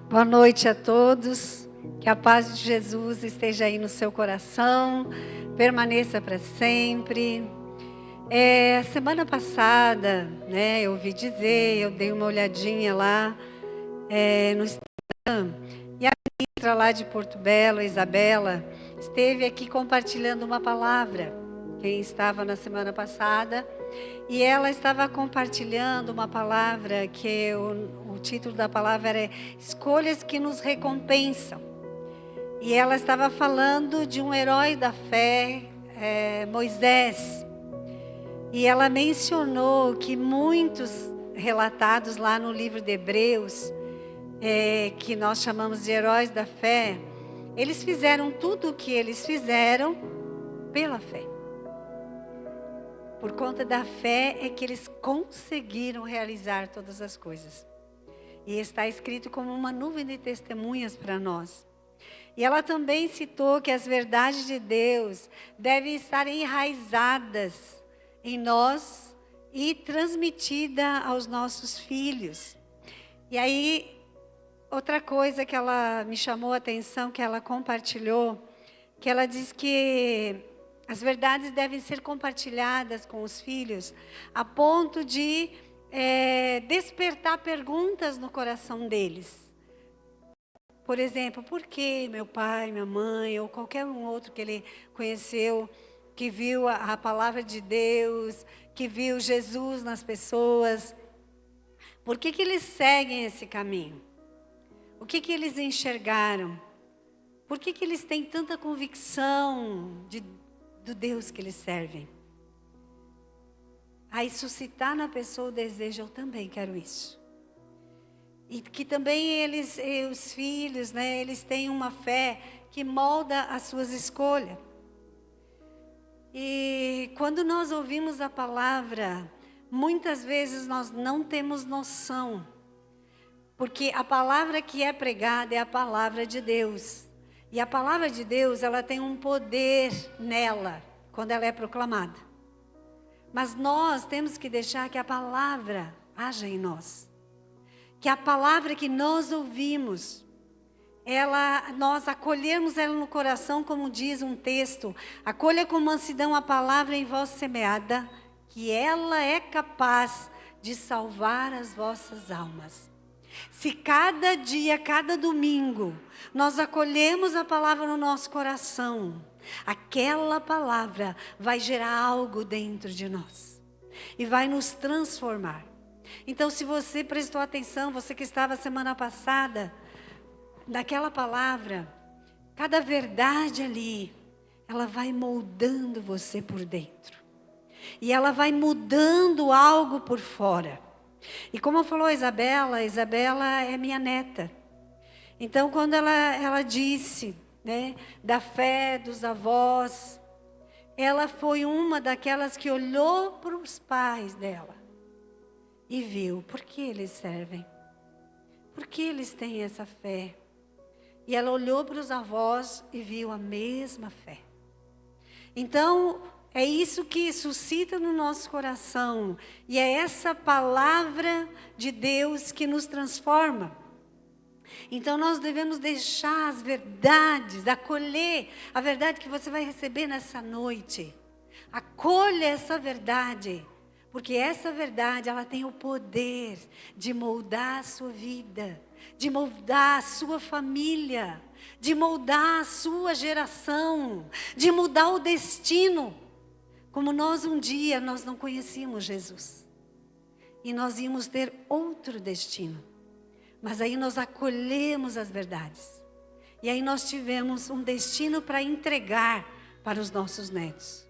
Boa noite a todos, que a paz de Jesus esteja aí no seu coração, permaneça para sempre. Semana passada, eu ouvi dizer, eu dei uma olhadinha lá no Instagram, e a ministra lá de Porto Belo, Isabela, esteve aqui compartilhando uma palavra, quem estava na semana passada, e ela estava compartilhando uma palavra que o título da palavra era Escolhas que nos recompensam. E ela estava falando de um herói da fé, Moisés. E ela mencionou que muitos relatados lá no livro de Hebreus, que nós chamamos de heróis da fé, eles fizeram tudo o que eles fizeram pela fé. Por conta da fé é que eles conseguiram realizar todas as coisas. E está escrito como uma nuvem de testemunhas para nós. E ela também citou que as verdades de Deus devem estar enraizadas em nós e transmitida aos nossos filhos. E aí, outra coisa que ela me chamou a atenção, que ela compartilhou, que ela diz que as verdades devem ser compartilhadas com os filhos a ponto de despertar perguntas no coração deles. Por exemplo, por que meu pai, minha mãe ou qualquer um outro que ele conheceu, que viu a palavra de Deus, que viu Jesus nas pessoas, por que eles seguem esse caminho? O que eles enxergaram? Por que eles têm tanta convicção do Deus que eles servem? Aí suscitar na pessoa o desejo, eu também quero isso. E que também os filhos, eles têm uma fé que molda as suas escolhas. E quando nós ouvimos a palavra, muitas vezes nós não temos noção. Porque a palavra que é pregada é a palavra de Deus. E a palavra de Deus, ela tem um poder nela, quando ela é proclamada. Mas nós temos que deixar que a palavra haja em nós. Que a palavra que nós ouvimos, nós acolhermos ela no coração, como diz um texto. Acolha com mansidão a palavra em vós semeada, que ela é capaz de salvar as vossas almas. Se cada dia, cada domingo, nós acolhemos a palavra no nosso coração, aquela palavra vai gerar algo dentro de nós e vai nos transformar. Então, se você prestou atenção, você que estava semana passada, naquela palavra, cada verdade ali, ela vai moldando você por dentro. E ela vai mudando algo por fora. E como falou a Isabela é minha neta. Então, quando ela disse, da fé dos avós, ela foi uma daquelas que olhou para os pais dela e viu por que eles servem, por que eles têm essa fé. E ela olhou para os avós e viu a mesma fé. Então, é isso que suscita no nosso coração. E é essa palavra de Deus que nos transforma. Então nós devemos deixar as verdades, acolher a verdade que você vai receber nessa noite. Acolha essa verdade. Porque essa verdade, ela tem o poder de moldar a sua vida, de moldar a sua família, de moldar a sua geração, de mudar o destino. Como nós um dia, nós não conhecíamos Jesus. E nós íamos ter outro destino. Mas aí nós acolhemos as verdades. E aí nós tivemos um destino para entregar para os nossos netos.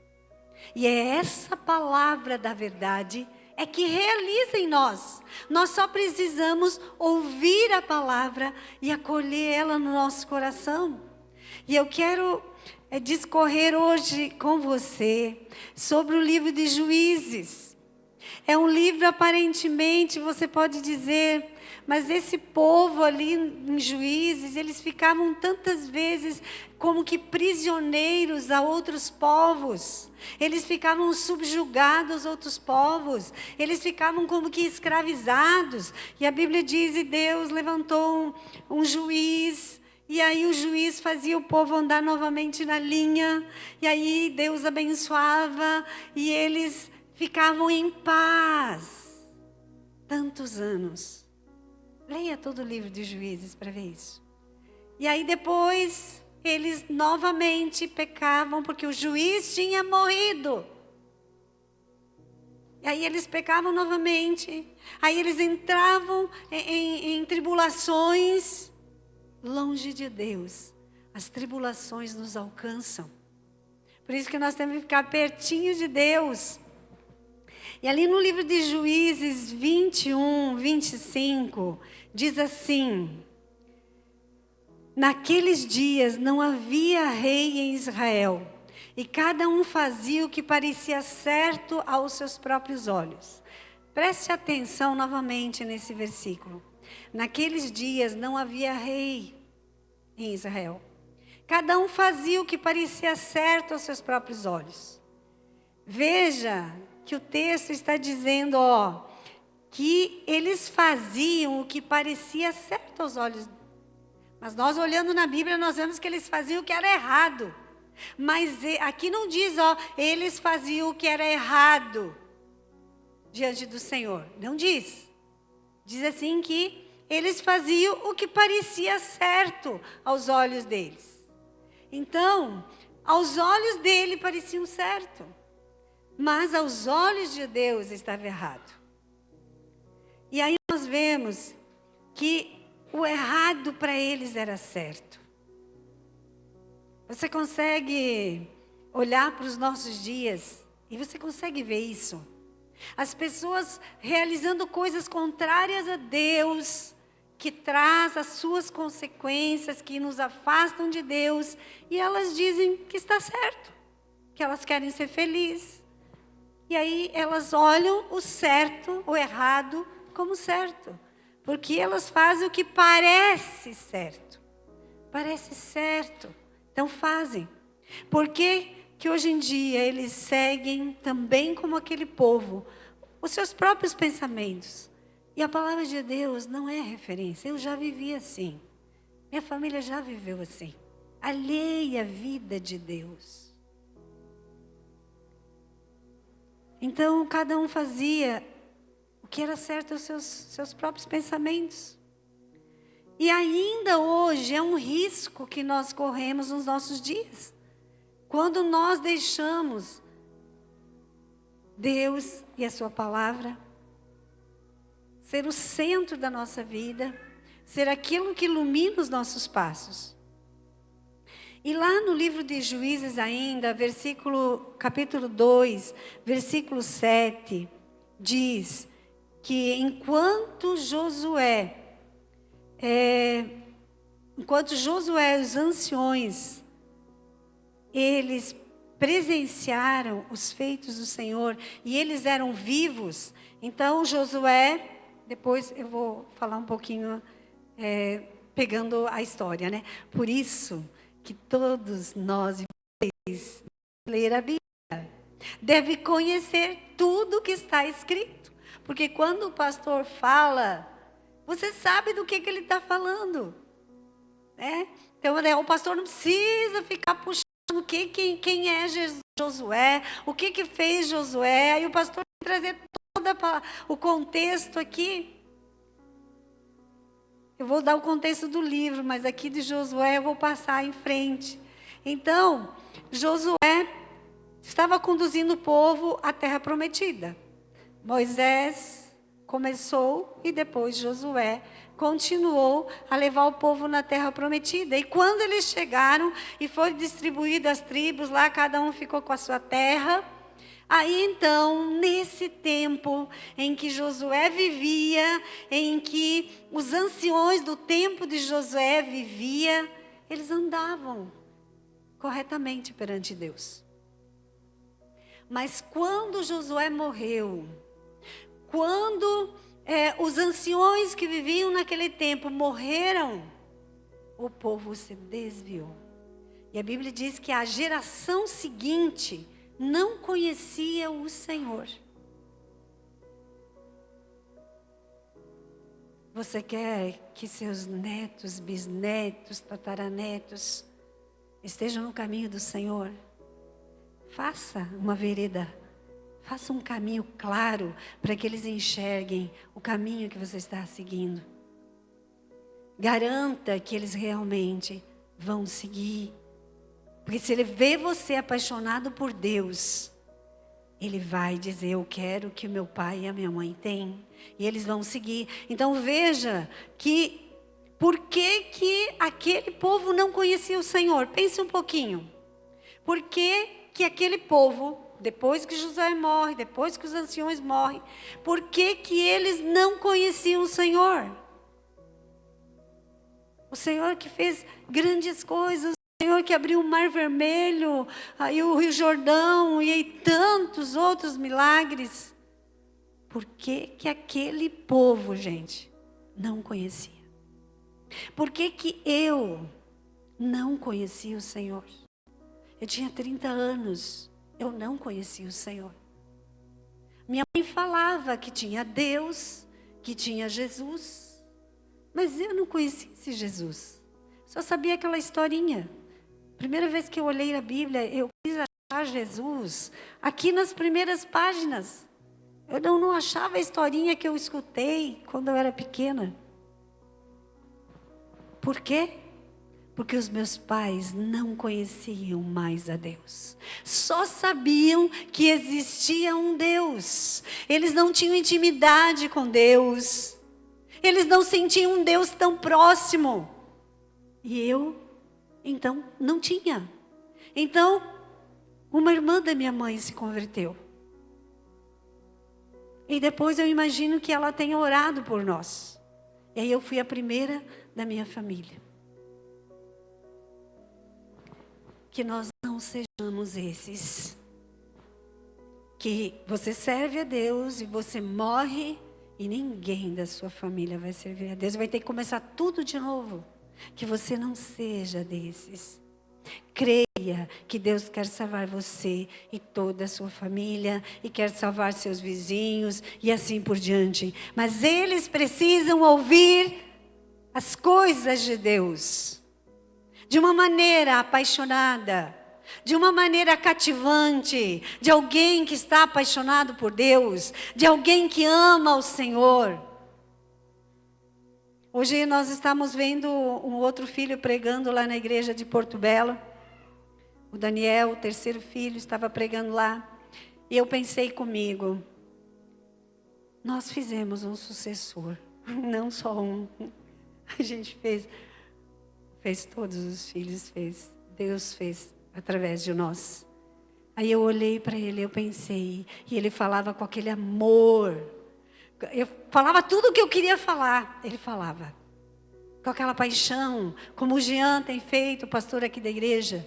E é essa palavra da verdade é que realiza em nós. Nós só precisamos ouvir a palavra e acolher ela no nosso coração. E eu quero discorrer hoje com você sobre o livro de Juízes. É um livro, aparentemente, você pode dizer, Mas esse povo ali em Juízes, eles ficavam tantas vezes como que prisioneiros a outros povos. Eles ficavam subjugados a outros povos. Eles ficavam como que escravizados. E a Bíblia diz, e Deus levantou um juiz. E aí o juiz fazia o povo andar novamente na linha. E aí Deus abençoava. E eles ficavam em paz. Tantos anos. Leia todo o livro de Juízes para ver isso. E aí depois eles novamente pecavam porque o juiz tinha morrido. E aí eles pecavam novamente. Aí eles entravam em tribulações. Longe de Deus, as tribulações nos alcançam. Por isso que nós temos que ficar pertinho de Deus. E ali no livro de Juízes 21, 25, diz assim: naqueles dias não havia rei em Israel, e cada um fazia o que parecia certo aos seus próprios olhos. Preste atenção novamente nesse versículo. Naqueles dias não havia rei em Israel. Cada um fazia o que parecia certo aos seus próprios olhos. Veja que o texto está dizendo, que eles faziam o que parecia certo aos olhos. Mas nós olhando na Bíblia, nós vemos que eles faziam o que era errado. Mas aqui não diz, eles faziam o que era errado diante do Senhor. Não diz. Diz assim que eles faziam o que parecia certo aos olhos deles. Então, aos olhos dele pareciam certo. Mas aos olhos de Deus estava errado. E aí nós vemos que o errado para eles era certo. Você consegue olhar para os nossos dias e você consegue ver isso? As pessoas realizando coisas contrárias a Deus, que traz as suas consequências, que nos afastam de Deus, e elas dizem que está certo, que elas querem ser felizes. E aí elas olham o certo, o errado, como certo. Porque elas fazem o que parece certo. Parece certo. Então fazem. Por que que hoje em dia eles seguem também como aquele povo os seus próprios pensamentos? E a palavra de Deus não é referência. Eu já vivi assim. Minha família já viveu assim. Alheia à vida de Deus. Então, cada um fazia o que era certo aos seus próprios pensamentos. E ainda hoje é um risco que nós corremos nos nossos dias. Quando nós deixamos Deus e a sua palavra ser o centro da nossa vida, ser aquilo que ilumina os nossos passos. E lá no livro de Juízes ainda, capítulo 2, versículo 7, diz que enquanto Josué os anciões, eles presenciaram os feitos do Senhor e eles eram vivos. Então Josué, depois eu vou falar um pouquinho, pegando a história, né? Por isso que todos nós, vocês, ler a Bíblia, deve conhecer tudo que está escrito. Porque quando o pastor fala, você sabe do que ele está falando. Né? Então, o pastor não precisa ficar puxando quem é Josué, o que fez Josué. Aí o pastor vai trazer todo o contexto aqui. Eu vou dar o contexto do livro, mas aqui de Josué eu vou passar em frente. Então, Josué estava conduzindo o povo à terra prometida. Moisés começou e depois Josué continuou a levar o povo na terra prometida. E quando eles chegaram e foi distribuído as tribos lá, cada um ficou com a sua terra. Aí então, nesse tempo em que Josué vivia, em que os anciões do tempo de Josué viviam, eles andavam corretamente perante Deus. Mas quando Josué morreu, quando os anciões que viviam naquele tempo morreram, o povo se desviou. E a Bíblia diz que a geração seguinte não conhecia o Senhor. Você quer que seus netos, bisnetos, tataranetos estejam no caminho do Senhor? Faça uma vereda, faça um caminho claro para que eles enxerguem o caminho que você está seguindo. Garanta que eles realmente vão seguir. Porque se ele vê você apaixonado por Deus, ele vai dizer: eu quero que o meu pai e a minha mãe têm. E eles vão seguir. Então veja que por que aquele povo não conhecia o Senhor? Pense um pouquinho. Por que aquele povo, depois que José morre, depois que os anciões morrem, por que eles não conheciam o Senhor? O Senhor que fez grandes coisas, o Senhor que abriu o Mar Vermelho, aí o Rio Jordão e aí tantos outros milagres. Por que aquele povo, gente, não conhecia? Por que eu não conhecia o Senhor? Eu tinha 30 anos, eu não conhecia o Senhor. Minha mãe falava que tinha Deus, que tinha Jesus, mas eu não conhecia esse Jesus. Só sabia aquela historinha. Primeira vez que eu olhei a Bíblia, eu quis achar Jesus aqui nas primeiras páginas. Eu não achava a historinha que eu escutei quando eu era pequena. Por quê? Porque os meus pais não conheciam mais a Deus. Só sabiam que existia um Deus. Eles não tinham intimidade com Deus. Eles não sentiam um Deus tão próximo. E eu, então, não tinha. Então, uma irmã da minha mãe se converteu. E depois eu imagino que ela tenha orado por nós. E aí eu fui a primeira da minha família. Que nós não sejamos esses. Que você serve a Deus e você morre e ninguém da sua família vai servir a Deus. Vai ter que começar tudo de novo. Que você não seja desses. Creia que Deus quer salvar você e toda a sua família e quer salvar seus vizinhos e assim por diante. Mas eles precisam ouvir as coisas de Deus de uma maneira apaixonada, de uma maneira cativante, de alguém que está apaixonado por Deus, de alguém que ama o Senhor. Hoje nós estamos vendo um outro filho pregando lá na igreja de Porto Belo. O Daniel, o terceiro filho, estava pregando lá. E eu pensei comigo, nós fizemos um sucessor, não só um. A gente fez todos os filhos, Deus fez através de nós. Aí eu olhei para ele, eu pensei, e ele falava com aquele amor. Eu falava tudo o que eu queria falar, ele falava. Com aquela paixão, como o Jean tem feito, o pastor aqui da igreja.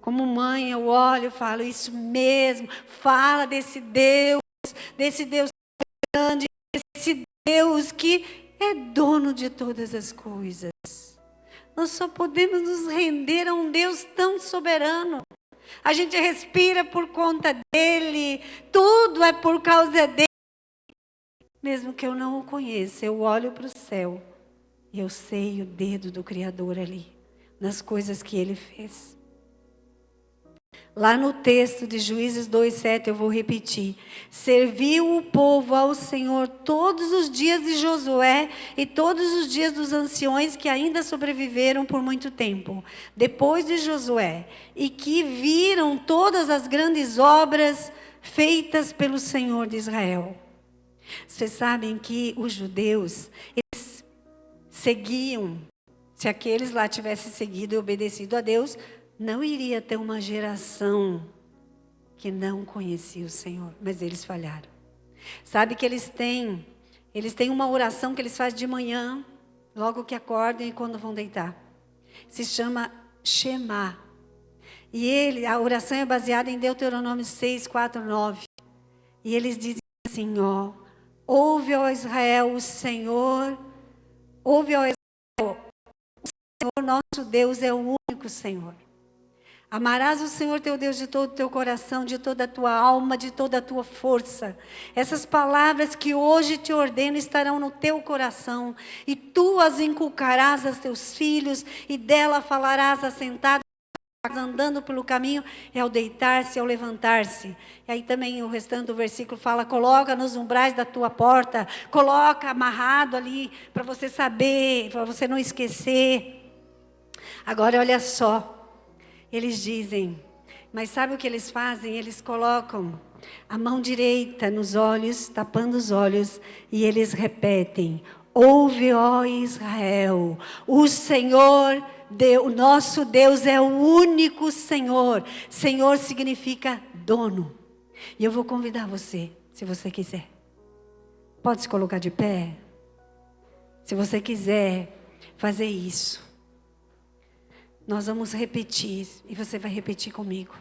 Como mãe, eu olho e falo, isso mesmo, fala desse Deus grande, desse Deus que é dono de todas as coisas. Nós só podemos nos render a um Deus tão soberano. A gente respira por conta dele, tudo é por causa dele. Mesmo que eu não o conheça, eu olho para o céu e eu sei o dedo do Criador ali, nas coisas que ele fez. Lá no texto de Juízes 2:7, eu vou repetir. Serviu o povo ao Senhor todos os dias de Josué e todos os dias dos anciões que ainda sobreviveram por muito tempo, depois de Josué, e que viram todas as grandes obras feitas pelo Senhor de Israel. Vocês sabem que os judeus, eles seguiam, se aqueles lá tivessem seguido e obedecido a Deus, não iria ter uma geração que não conhecia o Senhor, mas eles falharam. Sabe que eles têm uma oração que eles fazem de manhã, logo que acordam e quando vão deitar. Se chama Shema. E a oração é baseada em Deuteronômio 6, 4, 9. E eles dizem assim, Ouve, ó Israel, o Senhor. Ouve, ó Israel, o Senhor nosso Deus é o único Senhor. Amarás o Senhor teu Deus de todo o teu coração, de toda a tua alma, de toda a tua força. Essas palavras que hoje te ordeno estarão no teu coração, e tu as inculcarás aos teus filhos, e dela falarás assentado, andando pelo caminho, e ao deitar-se, ao levantar-se. E aí também o restante do versículo fala: coloca nos umbrais da tua porta, coloca amarrado ali, para você saber, para você não esquecer. Agora olha só. Eles dizem, mas sabe o que eles fazem? Eles colocam a mão direita nos olhos, tapando os olhos, e eles repetem: ouve, ó Israel, o Senhor, o nosso Deus é o único Senhor. Senhor significa dono. E eu vou convidar você, se você quiser. Pode se colocar de pé? Se você quiser fazer isso. Nós vamos repetir, e você vai repetir comigo.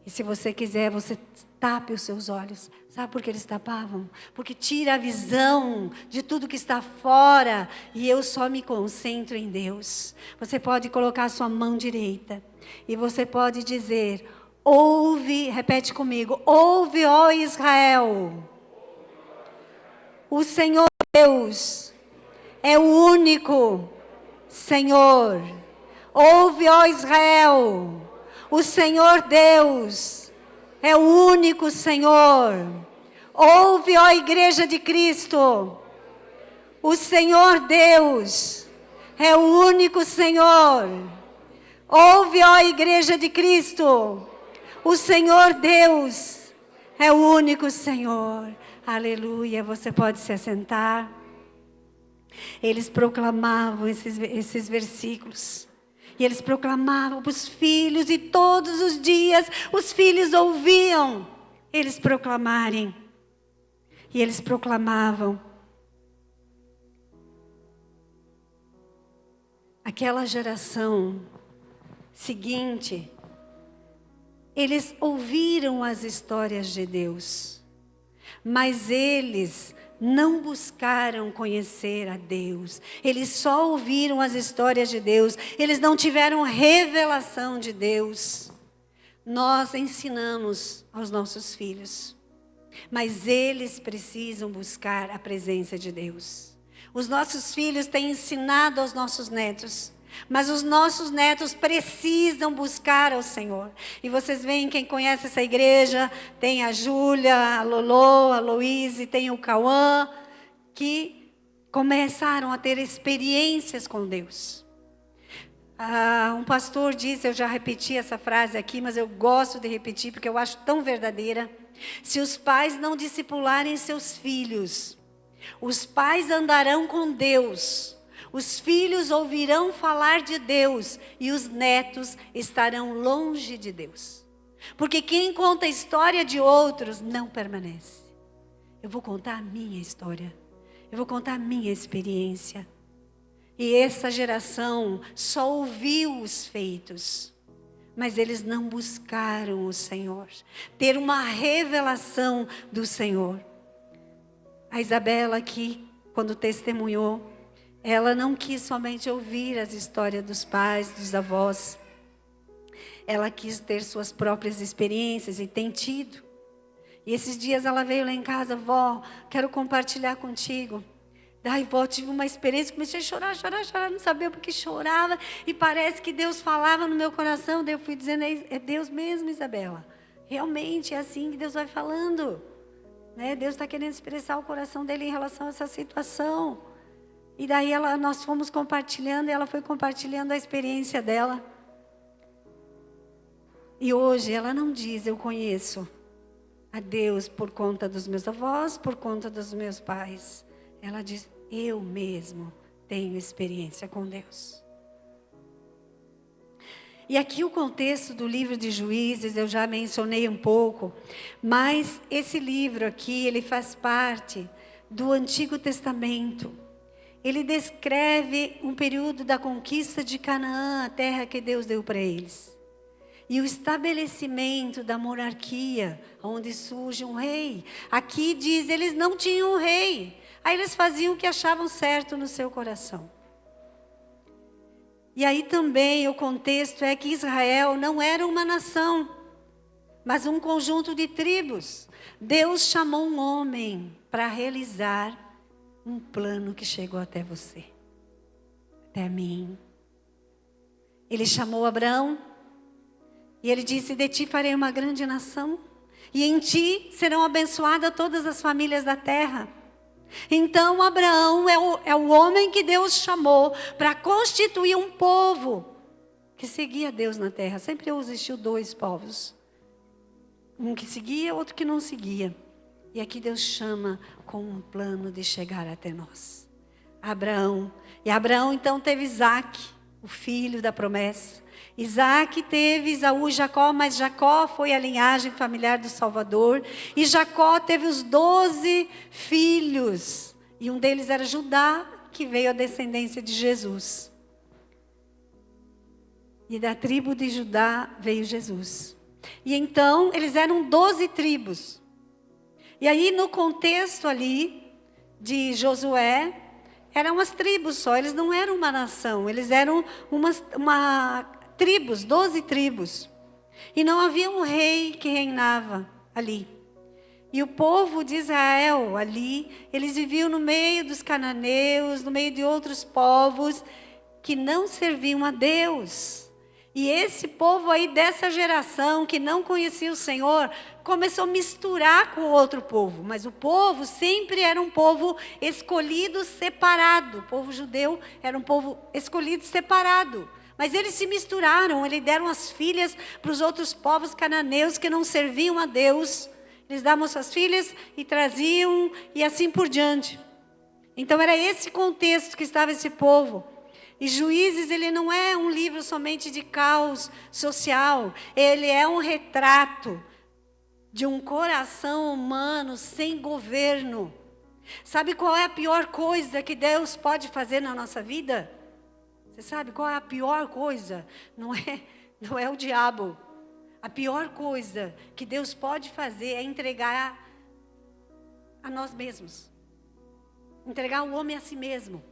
E se você quiser, você tape os seus olhos. Sabe por que eles tapavam? Porque tira a visão de tudo que está fora, e eu só me concentro em Deus. Você pode colocar a sua mão direita, e você pode dizer: ouve, repete comigo: ouve, ó Israel, o Senhor Deus é o único Senhor. Ouve, ó Israel, o Senhor Deus é o único Senhor. Ouve, ó Igreja de Cristo, o Senhor Deus é o único Senhor. Ouve, ó Igreja de Cristo, o Senhor Deus é o único Senhor. Aleluia, você pode se assentar. Eles proclamavam esses versículos. E eles proclamavam para os filhos, e todos os dias os filhos ouviam eles proclamarem. E eles proclamavam. Aquela geração seguinte, eles ouviram as histórias de Deus, mas eles não buscaram conhecer a Deus. Eles só ouviram as histórias de Deus. Eles não tiveram revelação de Deus. Nós ensinamos aos nossos filhos, mas eles precisam buscar a presença de Deus. Os nossos filhos têm ensinado aos nossos netos, mas os nossos netos precisam buscar ao Senhor. E vocês veem, quem conhece essa igreja, tem a Júlia, a Lolo, a Louise, tem o Cauã, que começaram a ter experiências com Deus. Um pastor disse, eu já repeti essa frase aqui, mas eu gosto de repetir porque eu acho tão verdadeira: se os pais não discipularem seus filhos, os pais andarão com Deus, os filhos ouvirão falar de Deus, e os netos estarão longe de Deus. Porque quem conta a história de outros não permanece. Eu vou contar a minha história. Eu vou contar a minha experiência. E essa geração só ouviu os feitos, mas eles não buscaram o Senhor, ter uma revelação do Senhor. A Isabela aqui, quando testemunhou, ela não quis somente ouvir as histórias dos pais, dos avós. Ela quis ter suas próprias experiências e tem tido. E esses dias ela veio lá em casa: vó, quero compartilhar contigo. Ai, vó, tive uma experiência, comecei a chorar, não sabia porque chorava. E parece que Deus falava no meu coração. Daí eu fui dizendo: é Deus mesmo, Isabela. Realmente é assim que Deus vai falando. Né? Deus está querendo expressar o coração dele em relação a essa situação. E daí nós fomos compartilhando, e ela foi compartilhando a experiência dela. E hoje ela não diz: eu conheço a Deus por conta dos meus avós, por conta dos meus pais. Ela diz: eu mesmo tenho experiência com Deus. E aqui o contexto do livro de Juízes, eu já mencionei um pouco, mas esse livro aqui, ele faz parte do Antigo Testamento. Ele descreve um período da conquista de Canaã, a terra que Deus deu para eles. e o estabelecimento da monarquia, onde surge um rei. Aqui diz, eles não tinham um rei. Aí eles faziam o que achavam certo no seu coração. E aí também o contexto é que Israel não era uma nação, mas um conjunto de tribos. Deus chamou um homem para realizar um plano que chegou até você, até mim. Ele chamou Abraão e ele disse: de ti farei uma grande nação, e em ti serão abençoadas todas as famílias da terra. Então Abraão é o homem que Deus chamou para constituir um povo que seguia Deus na terra. Sempre existiu dois povos, um que seguia, outro que não seguia. E aqui Deus chama com um plano de chegar até nós. Abraão. E Abraão então teve Isaac, o filho da promessa. Isaac teve Esaú e Jacó, mas Jacó foi a linhagem familiar do Salvador. E Jacó teve os 12 filhos. E um deles era Judá, que veio a descendência de Jesus. E da tribo de Judá veio Jesus. E então eles eram 12 tribos. E aí no contexto ali de Josué, eram as tribos só, eles não eram uma nação, eles eram tribos, 12 tribos. E não havia um rei que reinava ali. E o povo de Israel ali, eles viviam no meio dos cananeus, no meio de outros povos que não serviam a Deus. E esse povo aí dessa geração que não conhecia o Senhor, começou a misturar com outro povo. Mas o povo sempre era um povo escolhido, separado. O povo judeu era um povo escolhido, separado. Mas eles se misturaram, eles deram as filhas para os outros povos cananeus que não serviam a Deus. Eles davam suas filhas e traziam e assim por diante. Então era esse contexto que estava esse povo. E Juízes, ele não é um livro somente de caos social. Ele é um retrato de um coração humano sem governo. Sabe qual é a pior coisa que Deus pode fazer na nossa vida? Você sabe qual é a pior coisa? Não é o diabo. A pior coisa que Deus pode fazer é entregar a nós mesmos. Entregar o homem a si mesmo.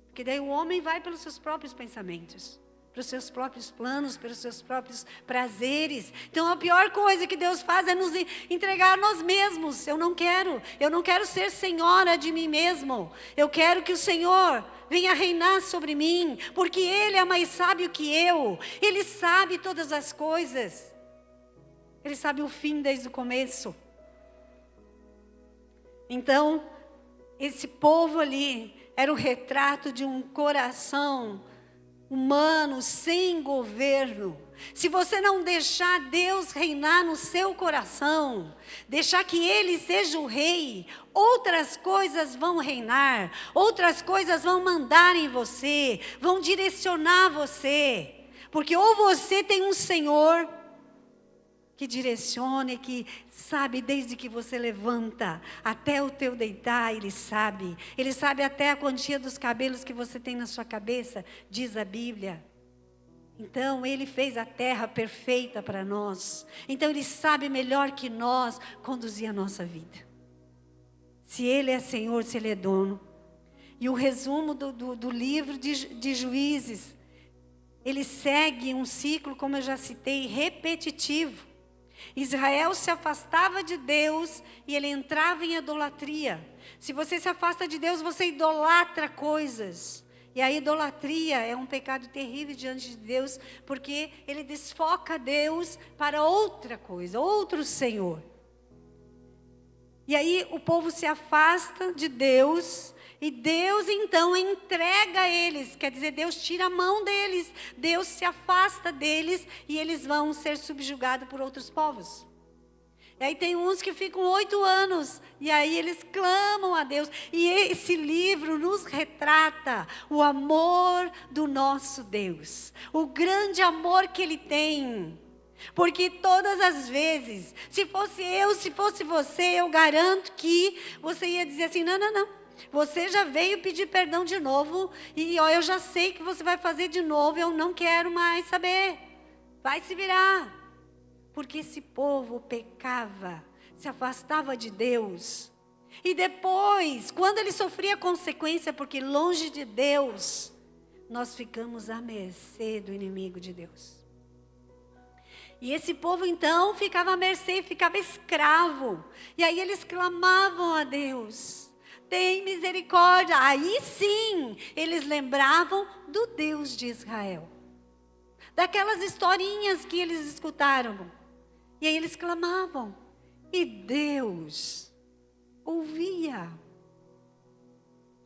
Porque daí o homem vai pelos seus próprios pensamentos, pelos seus próprios planos, pelos seus próprios prazeres. Então a pior coisa que Deus faz é nos entregar a nós mesmos. Eu não quero ser senhora de mim mesmo. Eu quero que o Senhor venha reinar sobre mim, porque Ele é mais sábio que eu. Ele sabe todas as coisas. Ele sabe o fim desde o começo. Então, esse povo ali era o retrato de um coração humano sem governo. Se você não deixar Deus reinar no seu coração, deixar que Ele seja o rei, outras coisas vão reinar, outras coisas vão mandar em você, vão direcionar você. Porque ou você tem um Senhor que direcione, que sabe desde que você levanta até o teu deitar, Ele sabe até a quantia dos cabelos que você tem na sua cabeça, diz a Bíblia. Então Ele fez a terra perfeita para nós, então Ele sabe melhor que nós conduzir a nossa vida, se Ele é Senhor, se Ele é dono. E o resumo do livro de Juízes, ele segue um ciclo, como eu já citei, repetitivo. Israel se afastava de Deus e ele entrava em idolatria. Se você se afasta de Deus, você idolatra coisas. E a idolatria é um pecado terrível diante de Deus, porque ele desfoca Deus para outra coisa, outro Senhor. E aí o povo se afasta de Deus, e Deus então entrega a eles, quer dizer, Deus tira a mão deles, Deus se afasta deles e eles vão ser subjugados por outros povos. E aí tem uns que ficam 8 anos, e aí eles clamam a Deus. E esse livro nos retrata o amor do nosso Deus, o grande amor que Ele tem. Porque todas as vezes, se fosse eu, se fosse você, eu garanto que você ia dizer assim, não. Você já veio pedir perdão de novo, e eu já sei que você vai fazer de novo, eu não quero mais saber. vai se virar. Porque esse povo pecava, se afastava de Deus. E depois, quando ele sofria consequência, porque longe de Deus, nós ficamos à mercê do inimigo de Deus. E esse povo então ficava à mercê, ficava escravo. E aí eles clamavam a Deus: tem misericórdia. Aí sim, eles lembravam do Deus de Israel. Daquelas historinhas que eles escutaram. E aí eles clamavam. E Deus ouvia.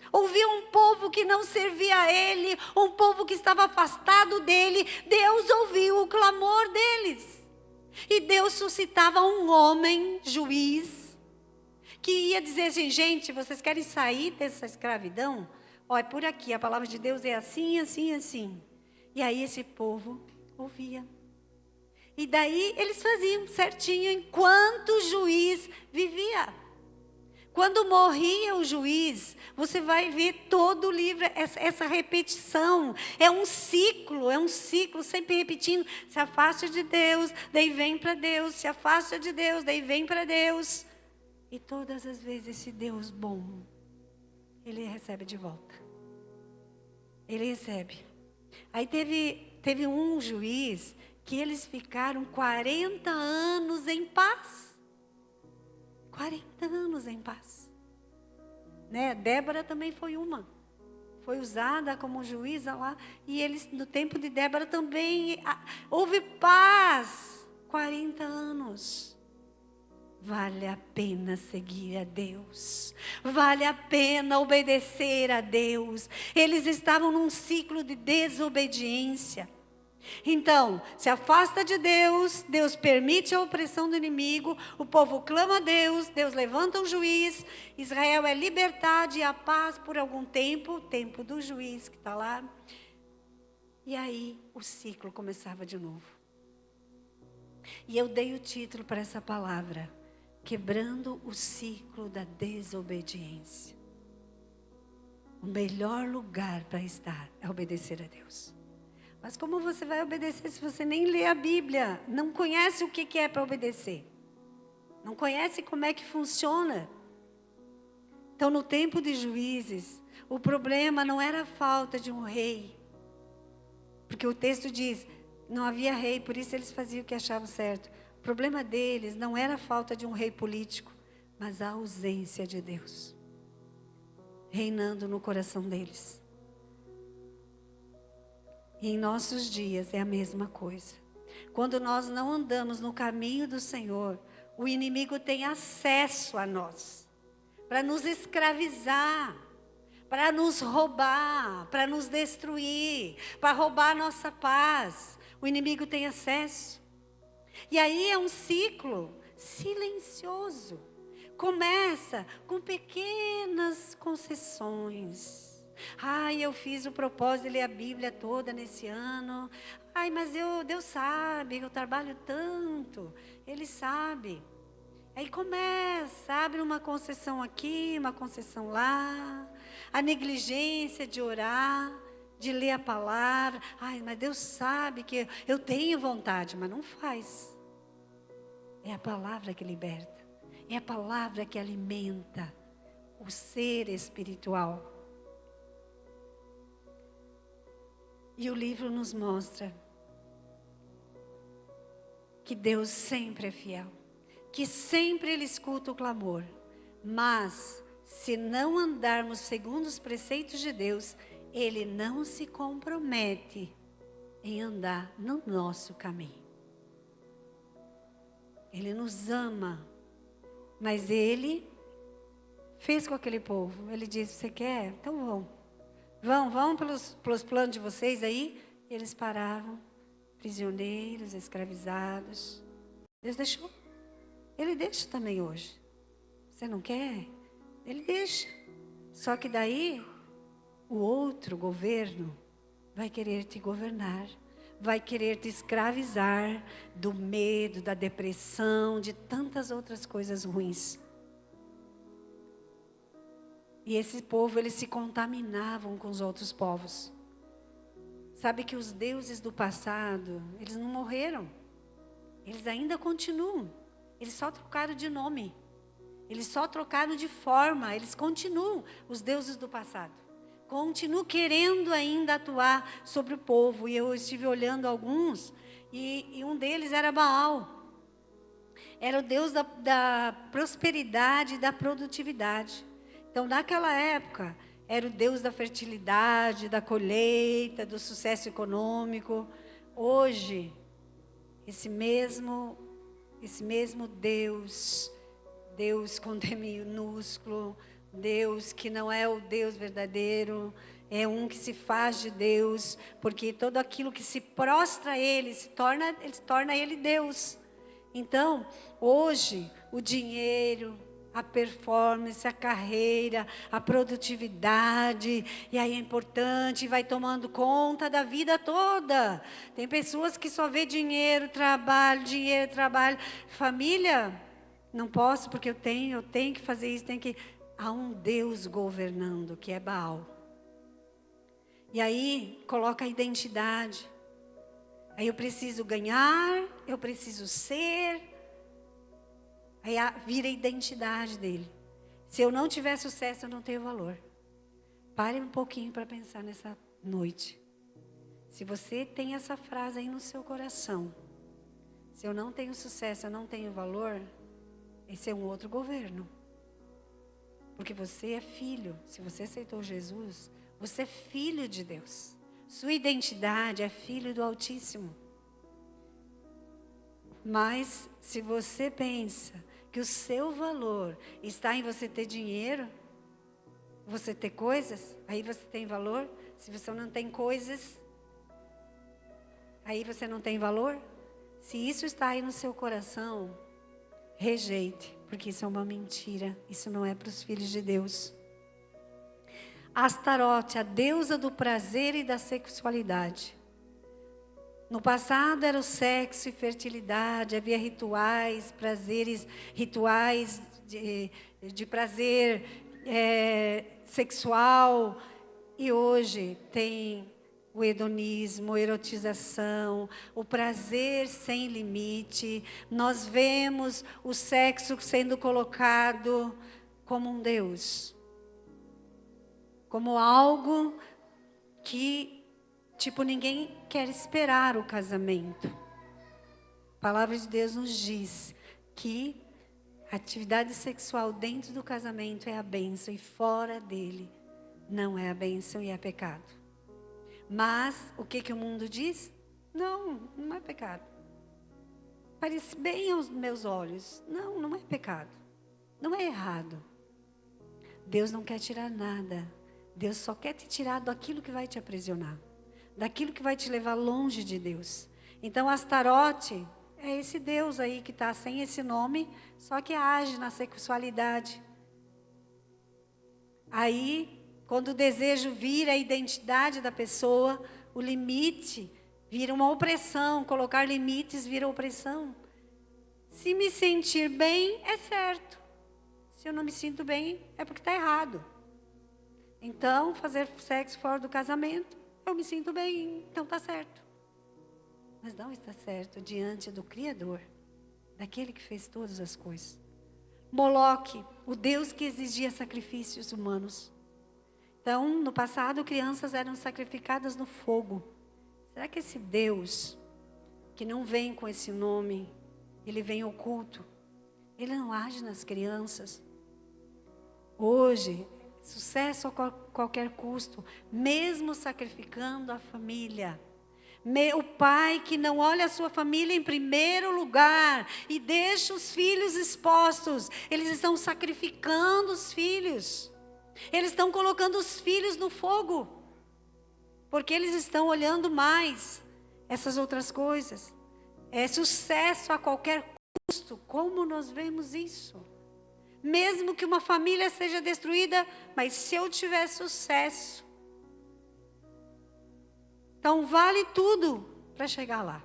Ouvia um povo que não servia a Ele, um povo que estava afastado dEle. Deus ouviu o clamor deles. E Deus suscitava um homem, juiz, que ia dizer assim: gente, vocês querem sair dessa escravidão? Ó, é por aqui, a palavra de Deus é assim, assim, assim. E aí esse povo ouvia. E daí eles faziam certinho enquanto o juiz vivia. Quando morria o juiz, você vai ver todo o livro, essa repetição. É um ciclo, sempre repetindo. Se afasta de Deus, daí vem para Deus. Se afasta de Deus, daí vem para Deus. E todas as vezes esse Deus bom, Ele recebe de volta. Ele recebe. Aí teve um juiz que eles ficaram 40 anos em paz. 40 anos em paz. Né? Débora também foi uma. Foi usada como juíza lá. E eles, no tempo de Débora também, houve paz. 40 anos. Vale a pena seguir a Deus. Vale a pena obedecer a Deus. Eles estavam num ciclo de desobediência. Então, se afasta de Deus, Deus permite a opressão do inimigo, o povo clama a Deus, Deus levanta um juiz, Israel é libertado e a paz por algum tempo, o tempo do juiz que está lá. E aí o ciclo começava de novo. E eu dei o título para essa palavra: quebrando o ciclo da desobediência. O melhor lugar para estar é obedecer a Deus. Mas como você vai obedecer se você nem lê a Bíblia? Não conhece o que é para obedecer. Não conhece como é que funciona. Então, no tempo de Juízes, o problema não era a falta de um rei. Porque o texto diz, não havia rei, por isso eles faziam o que achavam certo. O problema deles não era a falta de um rei político, mas a ausência de Deus reinando no coração deles. E em nossos dias é a mesma coisa. Quando nós não andamos no caminho do Senhor, o inimigo tem acesso a nós, para nos escravizar, para nos roubar, para nos destruir, para roubar a nossa paz. O inimigo tem acesso. E aí é um ciclo silencioso. Começa com pequenas concessões. Ai, eu fiz o propósito de ler a Bíblia toda nesse ano. Ai, mas Deus sabe, eu trabalho tanto. Ele sabe. Aí começa, abre uma concessão aqui, uma concessão lá. A negligência de orar, de ler a palavra. Ai, mas Deus sabe que eu tenho vontade, mas não faz. É a palavra que liberta. É a palavra que alimenta o ser espiritual. E o livro nos mostra que Deus sempre é fiel, que sempre Ele escuta o clamor. Mas, se não andarmos segundo os preceitos de Deus, Ele não se compromete em andar no nosso caminho. Ele nos ama, mas Ele fez com aquele povo. Ele disse, você quer? Então vão pelos planos de vocês aí. E eles paravam, prisioneiros, escravizados. Deus deixou. Ele deixa também hoje. Você não quer? Ele deixa. Só que daí, o outro governo vai querer te governar. Vai querer te escravizar do medo, da depressão, de tantas outras coisas ruins. E esse povo, eles se contaminavam com os outros povos. Sabe que os deuses do passado, eles não morreram. Eles ainda continuam. Eles só trocaram de nome. Eles só trocaram de forma. Eles continuam, os deuses do passado. Continuam querendo ainda atuar sobre o povo. E eu estive olhando alguns, e um deles era Baal. Era o Deus da prosperidade e da produtividade. Então, naquela época, era o Deus da fertilidade, da colheita, do sucesso econômico. Hoje, esse mesmo Deus, Deus com D minúsculo, Deus que não é o Deus verdadeiro, é um que se faz de Deus, porque todo aquilo que se prostra a Ele, se torna Ele Deus. Então, hoje, o dinheiro, a performance, a carreira, a produtividade, e aí é importante, vai tomando conta da vida toda. Tem pessoas que só vê dinheiro, trabalho, família, não posso porque eu tenho que fazer isso, há um Deus governando, que é Baal. E aí, coloca a identidade. Aí eu preciso ganhar, eu preciso ser. Aí vira a identidade dele. Se eu não tiver sucesso, eu não tenho valor. Pare um pouquinho para pensar nessa noite. Se você tem essa frase aí no seu coração, se eu não tenho sucesso, eu não tenho valor, esse é um outro governo. Porque você é filho. Se você aceitou Jesus, você é filho de Deus. Sua identidade é filho do Altíssimo. Mas se você pensa que o seu valor está em você ter dinheiro, você ter coisas, aí você tem valor. Se você não tem coisas, aí você não tem valor. Se isso está aí no seu coração, rejeite, porque isso é uma mentira. Isso não é para os filhos de Deus. Astarote, a deusa do prazer e da sexualidade. No passado era o sexo e fertilidade, havia rituais, prazeres, rituais de prazer sexual. E hoje tem o hedonismo, a erotização, o prazer sem limite. Nós vemos o sexo sendo colocado como um Deus. Como algo que, ninguém quer esperar o casamento. A palavra de Deus nos diz que a atividade sexual dentro do casamento é a bênção e fora dele não é a bênção e é pecado. Mas, o que o mundo diz? Não é pecado. Parece bem aos meus olhos. Não é pecado. Não é errado. Deus não quer tirar nada. Deus só quer te tirar daquilo que vai te aprisionar, daquilo que vai te levar longe de Deus. Então, Astarote é esse Deus aí que está sem esse nome, só que age na sexualidade. Aí, quando o desejo vira a identidade da pessoa, o limite vira uma opressão. Colocar limites vira opressão. Se me sentir bem, é certo. Se eu não me sinto bem, é porque está errado. Então, fazer sexo fora do casamento, eu me sinto bem, então está certo. Mas não está certo diante do Criador, daquele que fez todas as coisas. Moloque, o Deus que exigia sacrifícios humanos. Então, no passado, crianças eram sacrificadas no fogo. Será que esse Deus, que não vem com esse nome, ele vem oculto, ele não age nas crianças? Hoje, sucesso a qualquer custo, mesmo sacrificando a família. O pai que não olha a sua família em primeiro lugar e deixa os filhos expostos, eles estão sacrificando os filhos. Eles estão colocando os filhos no fogo, porque eles estão olhando mais essas outras coisas. É sucesso a qualquer custo. Como nós vemos isso? Mesmo que uma família seja destruída, mas se eu tiver sucesso, então vale tudo para chegar lá.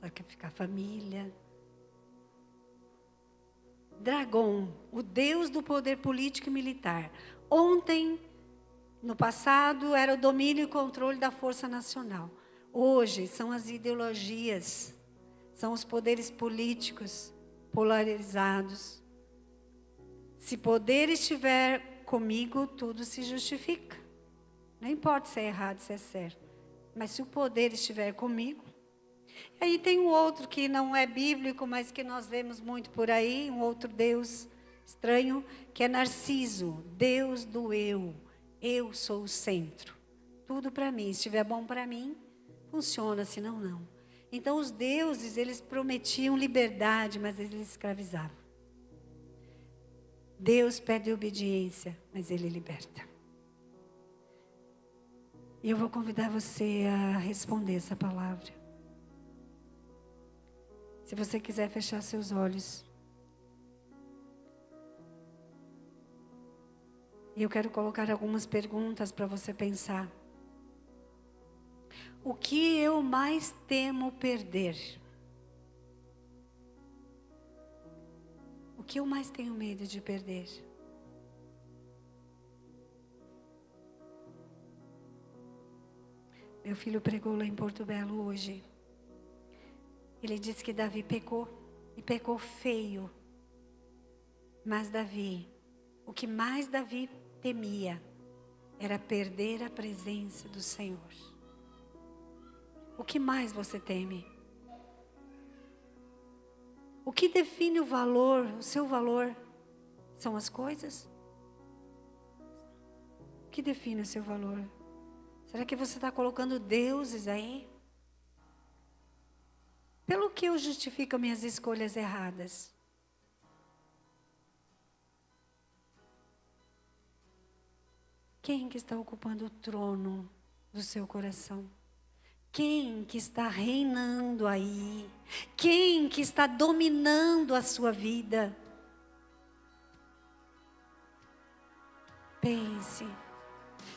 Sacrificar a família. Dragão, o deus do poder político e militar. Ontem, No passado era o domínio e controle da força nacional. Hoje são as ideologias, são os poderes políticos polarizados. Se poder estiver comigo, tudo se justifica. Não importa se é errado, se é certo. Mas se o poder estiver comigo. Aí tem um outro que não é bíblico, mas que nós vemos muito por aí, um outro Deus estranho, que é Narciso, Deus do eu. Eu sou o centro. Tudo para mim. Se estiver bom para mim, funciona, senão não. Então os deuses, eles prometiam liberdade, mas eles escravizavam. Deus pede obediência, mas Ele liberta. E eu vou convidar você a responder essa palavra. Se você quiser fechar seus olhos. E eu quero colocar algumas perguntas para você pensar. O que eu mais temo perder? O que eu mais tenho medo de perder? Meu filho pregou lá em Porto Belo hoje. Ele disse que Davi pecou, e pecou feio. Mas Davi, o que mais Davi temia era perder a presença do Senhor. O que mais você teme? O que define o valor, o seu valor, são as coisas? O que define o seu valor? Será que você está colocando deuses aí? Pelo que eu justifico minhas escolhas erradas? Quem que está ocupando o trono do seu coração? Quem que está reinando aí? Quem que está dominando a sua vida? Pense.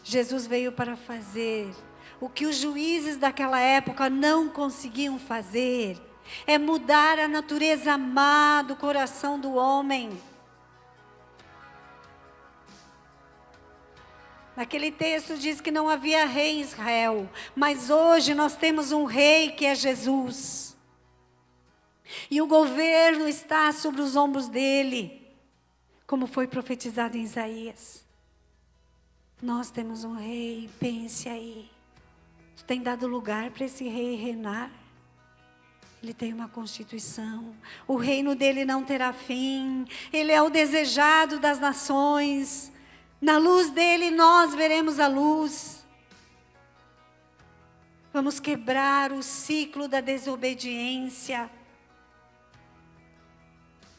Jesus veio para fazer o que os juízes daquela época não conseguiam fazer. É mudar a natureza má do coração do homem. Naquele texto diz que não havia rei em Israel, mas hoje nós temos um rei que é Jesus. E o governo está sobre os ombros dele, como foi profetizado em Isaías. Nós temos um rei, pense aí. Tu tem dado lugar para esse rei reinar? Ele tem uma constituição, o reino dele não terá fim, ele é o desejado das nações. Na luz dele nós veremos a luz. Vamos quebrar o ciclo da desobediência.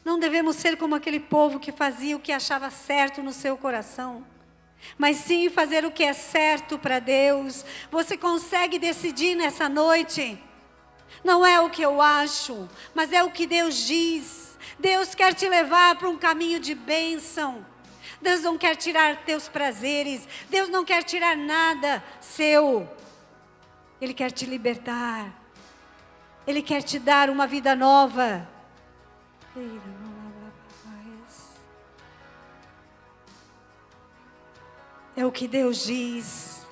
Não devemos ser como aquele povo que fazia o que achava certo no seu coração, mas sim fazer o que é certo para Deus. Você consegue decidir nessa noite? Não é o que eu acho, mas é o que Deus diz. Deus quer te levar para um caminho de bênção. Deus não quer tirar teus prazeres. Deus não quer tirar nada seu. Ele quer te libertar. Ele quer te dar uma vida nova. É o que Deus diz.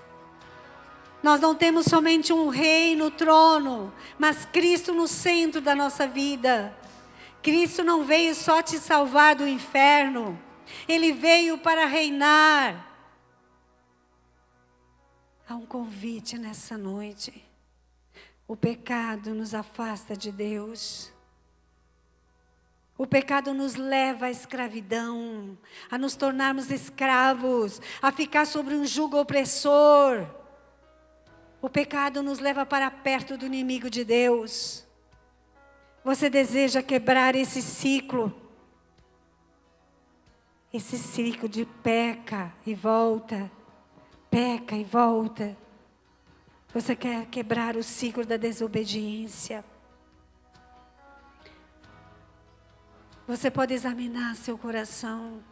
Nós não temos somente um rei no trono, mas Cristo no centro da nossa vida. Cristo não veio só te salvar do inferno. Ele veio para reinar. Há um convite nessa noite. O pecado nos afasta de Deus. O pecado nos leva à escravidão, a nos tornarmos escravos, a ficar sobre um jugo opressor. O pecado nos leva para perto do inimigo de Deus. Você deseja quebrar esse ciclo? Esse ciclo de peca e volta, peca e volta. Você quer quebrar o ciclo da desobediência? Você pode examinar seu coração.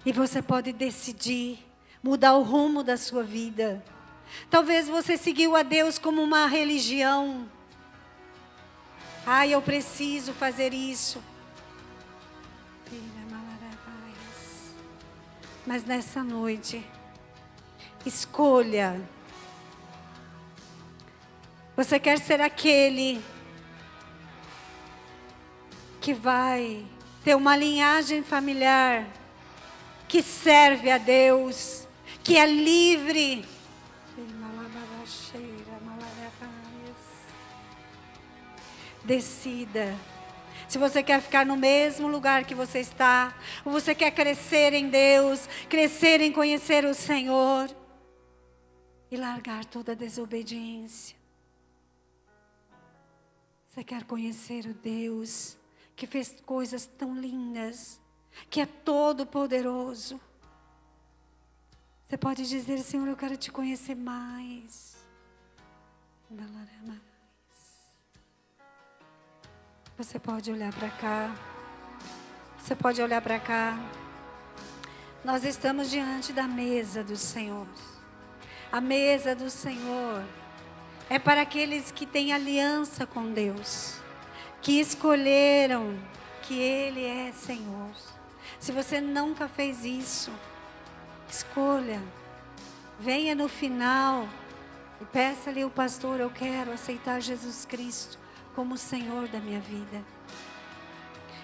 E você pode decidir mudar o rumo da sua vida. Talvez você seguiu a Deus como uma religião. Eu preciso fazer isso. Mas nessa noite, escolha. Você quer ser aquele que vai ter uma linhagem familiar, que serve a Deus, que é livre. Decida. Se você quer ficar no mesmo lugar que você está, ou você quer crescer em Deus, crescer em conhecer o Senhor e largar toda a desobediência. Você quer conhecer o Deus que fez coisas tão lindas, que é todo poderoso. Você pode dizer: Senhor, eu quero te conhecer mais. Você pode olhar para cá. Você pode olhar para cá. Nós estamos diante da mesa do Senhor. A mesa do Senhor é para aqueles que têm aliança com Deus, que escolheram que Ele é Senhor. Se você nunca fez isso, escolha. Venha no final e peça-lhe ao pastor: eu quero aceitar Jesus Cristo como Senhor da minha vida.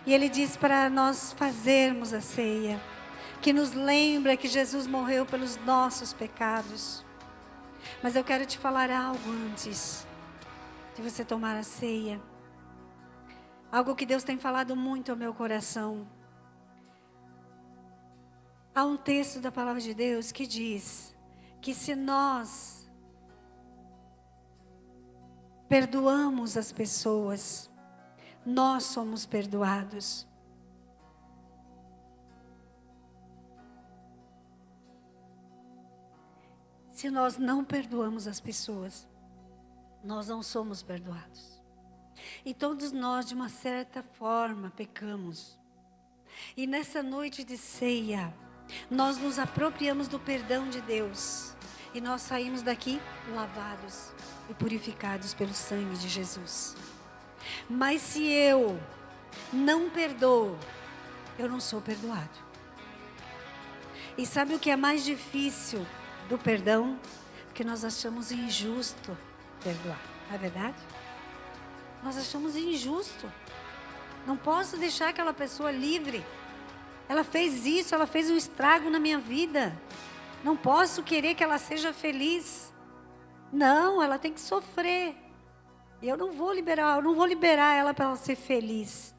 E Ele diz para nós fazermos a ceia, que nos lembra que Jesus morreu pelos nossos pecados. Mas eu quero te falar algo antes de você tomar a ceia. Algo que Deus tem falado muito ao meu coração. Há um texto da palavra de Deus que diz que se nós perdoamos as pessoas, nós somos perdoados. Se nós não perdoamos as pessoas, nós não somos perdoados. E todos nós, de uma certa forma, pecamos. E nessa noite de ceia, nós nos apropriamos do perdão de Deus. E nós saímos daqui lavados e purificados pelo sangue de Jesus. Mas se eu não perdoo, eu não sou perdoado. E sabe o que é mais difícil do perdão? Porque nós achamos injusto perdoar, não é verdade? Nós achamos injusto. Não posso deixar aquela pessoa livre. Ela fez isso, ela fez um estrago na minha vida. Não posso querer que ela seja feliz. Não, ela tem que sofrer. Eu não vou liberar ela para ela ser feliz.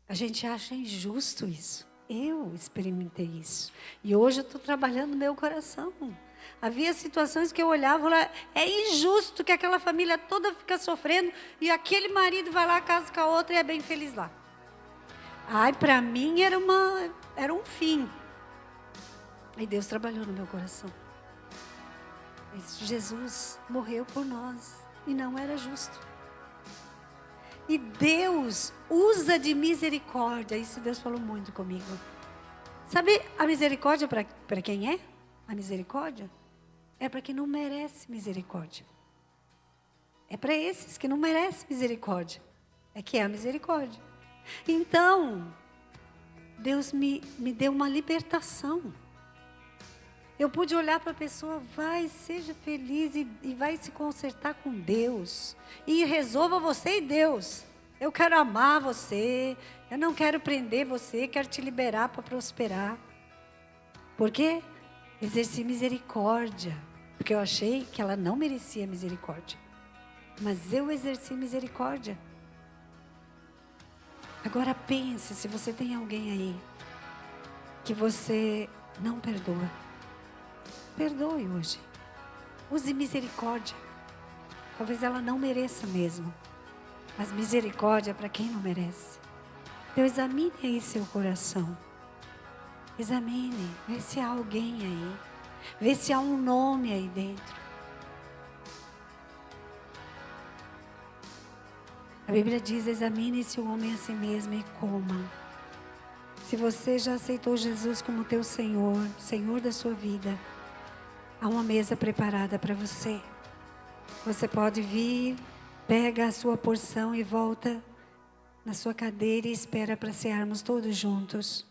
A gente acha injusto isso. Eu experimentei isso. E hoje eu estou trabalhando no meu coração. Havia situações que eu olhava e falava: é injusto que aquela família toda fica sofrendo e aquele marido vai lá, casa com a outra e é bem feliz lá. Ai, para mim era um fim. E Deus trabalhou no meu coração. Mas Jesus morreu por nós e não era justo. E Deus usa de misericórdia. Isso Deus falou muito comigo. Sabe a misericórdia para quem é? A misericórdia é para quem não merece misericórdia. É para esses que não merecem misericórdia. É que é a misericórdia. Então, Deus me deu uma libertação. Eu pude olhar para a pessoa: seja feliz e vai se consertar com Deus. E resolva você e Deus. Eu quero amar você. Eu não quero prender você. Quero te liberar para prosperar. Por quê? Exerci misericórdia. Porque eu achei que ela não merecia misericórdia. Mas eu exerci misericórdia. Agora pense, se você tem alguém aí que você não perdoa. Perdoe hoje. Use misericórdia. Talvez ela não mereça mesmo. Mas misericórdia é para quem não merece. Então examine aí seu coração. Examine. Vê se há alguém aí. Vê se há um nome aí dentro. A Bíblia diz: examine-se o homem a si mesmo e coma. Se você já aceitou Jesus como teu Senhor, Senhor da sua vida, há uma mesa preparada para você. Você pode vir, pega a sua porção e volta na sua cadeira e espera para cearmos todos juntos.